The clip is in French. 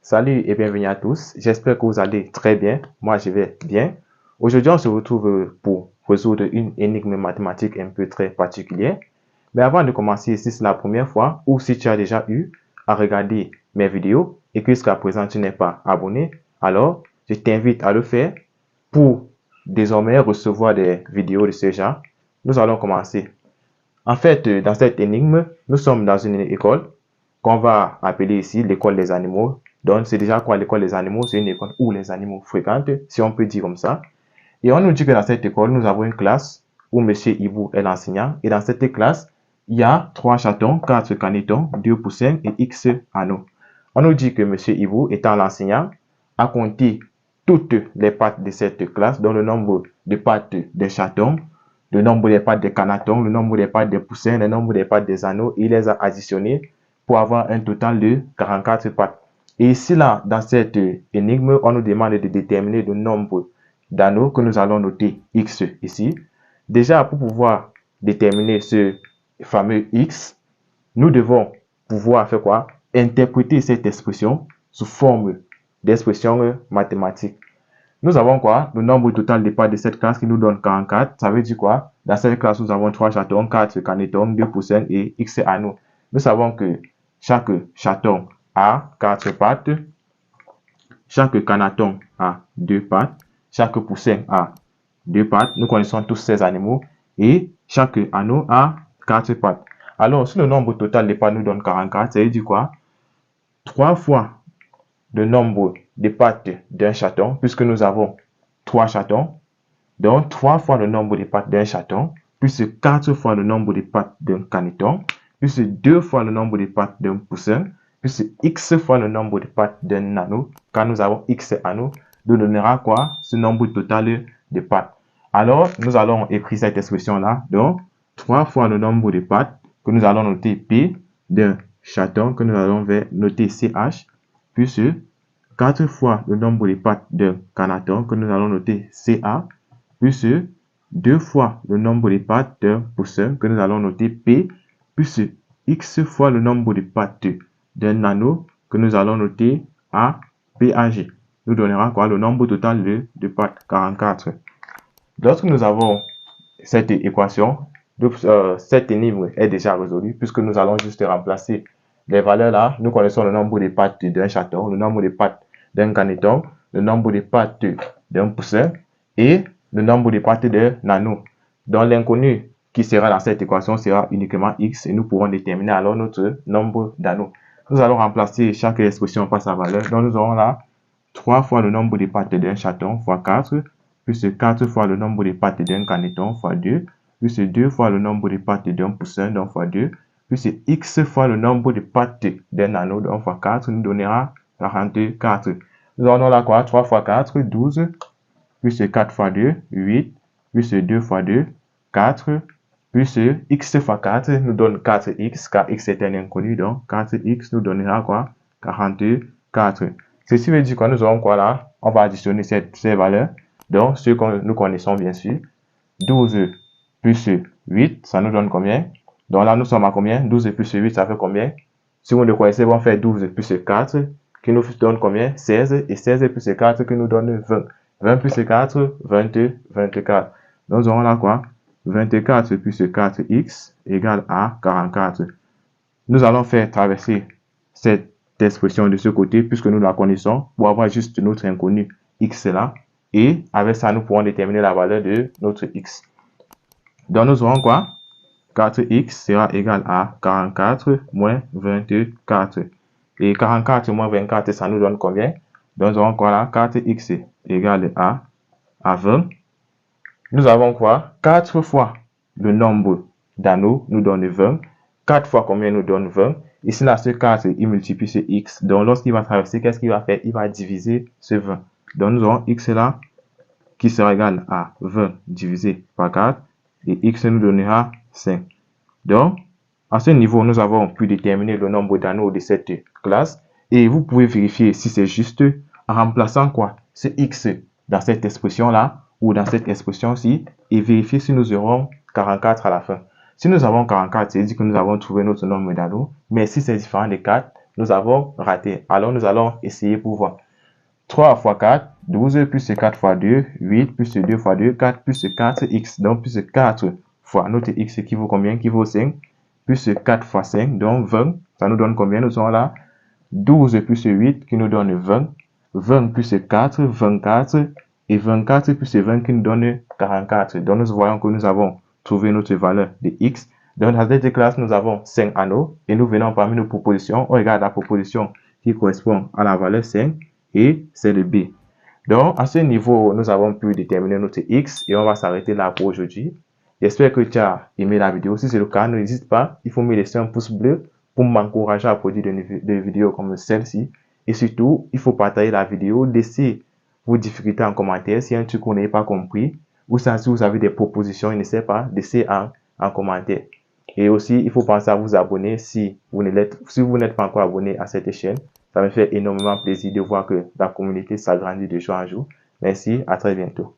Salut et bienvenue à tous. J'espère que vous allez très bien. Moi, je vais bien. Aujourd'hui, on se retrouve pour résoudre une énigme mathématique un peu très particulière. Mais avant de commencer, si c'est la première fois ou si tu as déjà eu à regarder mes vidéos et que jusqu'à présent tu n'es pas abonné, alors je t'invite à le faire pour désormais recevoir des vidéos de ce genre. Nous allons commencer. En fait, dans cette énigme, nous sommes dans une école qu'on va appeler ici l'école des animaux. Donc, c'est déjà quoi l'école des animaux? C'est une école où les animaux fréquentent, si on peut dire comme ça. Et on nous dit que dans cette école, nous avons une classe où Monsieur Hibou est l'enseignant. Et dans cette classe, il y a 3 chatons, 4 canetons, 2 poussins et X anneaux. On nous dit que Monsieur Hibou, étant l'enseignant, a compté toutes les pattes de cette classe, dont le nombre de pattes des chatons, le nombre des pattes des canetons, le nombre des pattes des poussins, le nombre des pattes des anneaux. Il les a additionnés pour avoir un total de 44 pattes. Et ici, là, dans cette énigme, on nous demande de déterminer le nombre d'anneaux que nous allons noter X ici. Déjà, pour pouvoir déterminer ce fameux X, nous devons pouvoir faire quoi? Interpréter cette expression sous forme d'expression mathématique. Nous avons quoi? Le nombre total des pattes de cette classe qui nous donne 44. Ça veut dire quoi? Dans cette classe, nous avons 3 chatons, 4 canetons, 2 poussins et X anneaux. Nous savons que chaque chaton a 4 pattes, chaque caneton a 2 pattes, chaque poussin a 2 pattes. Nous connaissons tous ces animaux et chaque anneau a 4 pattes. Alors, si le nombre total des pattes nous donne 44, ça veut dire quoi? 3 fois le nombre de pattes d'un chaton, puisque nous avons 3 chatons. Donc, 3 fois le nombre de pattes d'un chaton, plus 4 fois le nombre de pattes d'un caneton, plus 2 fois le nombre de pattes d'un poussin, plus X fois le nombre de pattes d'un anneau. Quand nous avons X anneaux, nous donnera quoi? Ce nombre total de pattes. Alors, nous allons écrire cette expression-là. Donc, 3 fois le nombre de pattes que nous allons noter P d'un chaton, que nous allons noter CH, plus 4 fois le nombre de pattes d'un caneton, que nous allons noter CA, plus 2 fois le nombre de pattes d'un poussin, que nous allons noter P, plus X fois le nombre de pattes d'un anneau, que nous allons noter A, PAG. Nous donnera quoi? Le nombre total de pattes, 44. Lorsque nous avons cette équation, cette énigme est déjà résolue, puisque nous allons juste remplacer les valeurs là. Nous connaissons le nombre de pattes d'un chaton, le nombre de pattes d'un caneton, le nombre de pattes d'un poussin et le nombre de pattes d'un anneau. Donc l'inconnu qui sera dans cette équation sera uniquement X et nous pourrons déterminer alors notre nombre d'anneaux. Nous allons remplacer chaque expression par sa valeur. Donc nous aurons là 3 fois le nombre de pattes d'un chaton fois 4, plus 4 fois le nombre de pattes d'un caneton fois 2, plus 2 fois le nombre de pattes d'un poussin donc fois 2, plus X fois le nombre de pattes d'un anneau donc fois 4 nous donnera 44. Nous aurons là quoi? 3 fois 4, 12, plus 4 fois 2, 8, plus 2 fois 2, 4, plus X fois 4 nous donne 4X, car X est un inconnu, donc 4X nous donnera quoi? 44. Ceci veut dire que nous aurons quoi là? On va additionner ces valeurs. Donc, ce que nous connaissons bien sûr. 12 plus 8, ça nous donne combien? Donc là, nous sommes à combien? 12 plus 8, ça fait combien? Si vous le connaissez, on va faire 12 plus 4, qui nous donne combien? 16, et 16 plus 4 qui nous donne 20. 20 plus 4, 24. Donc, nous aurons là quoi? 24 plus 4x égale à 44. Nous allons faire traverser cette expression de ce côté, puisque nous la connaissons, pour avoir juste notre inconnu x là. Et avec ça, nous pourrons déterminer la valeur de notre x. Donc, nous aurons quoi? 4x sera égal à 44 moins 24. Et 44 moins 24, ça nous donne combien? Donc, nous aurons quoi là? 4x égale à 20. Nous avons quoi? 4 fois le nombre d'anneaux nous donne 20. 4 fois combien nous donne 20? Ici, là, ce 4, il multiplie ce x. Donc, lorsqu'il va traverser, qu'est-ce qu'il va faire? Il va diviser ce 20. Donc, nous aurons x là qui sera égal à 20 divisé par 4. Et x nous donnera 5. Donc, à ce niveau, nous avons pu déterminer le nombre d'anneaux de cette classe. Et vous pouvez vérifier si c'est juste en remplaçant quoi? Ce x dans cette expression-là ou dans cette expression-ci et vérifier si nous aurons 44 à la fin. Si nous avons 44, c'est-à-dire que nous avons trouvé notre nombre d'anneaux. Mais si c'est différent de 4, nous avons raté. Alors, nous allons essayer pour voir. 3 fois 4, 12 plus 4 fois 2, 8 plus 2 fois 2, 4 plus 4, x. Donc, plus 4 fois notre x qui vaut combien? Qui vaut 5. Plus 4 fois 5, donc 20. Ça nous donne combien? Nous sommes là. 12 plus 8 qui nous donne 20. 20 plus 4, 24. Et 24 plus 20 qui nous donne 44. Donc, nous voyons que nous avons trouvé notre valeur de x. Donc, dans cette classe, nous avons 5 anneaux. Et nous venons parmi nos propositions. On regarde la proposition qui correspond à la valeur 5. Et c'est le B. Donc, à ce niveau, nous avons pu déterminer notre X et on va s'arrêter là pour aujourd'hui. J'espère que tu as aimé la vidéo. Si c'est le cas, n'hésite pas, il faut me laisser un pouce bleu pour m'encourager à produire des vidéos comme celle-ci. Et surtout, il faut partager la vidéo, laisser vos difficultés en commentaire si y a un truc qu'on n'a pas compris ou si vous avez des propositions, n'hésitez pas, laissez en commentaire. Et aussi, il faut penser à vous abonner si vous n'êtes pas encore abonné à cette chaîne. Ça me fait énormément plaisir de voir que la communauté s'agrandit de jour en jour. Merci, à très bientôt.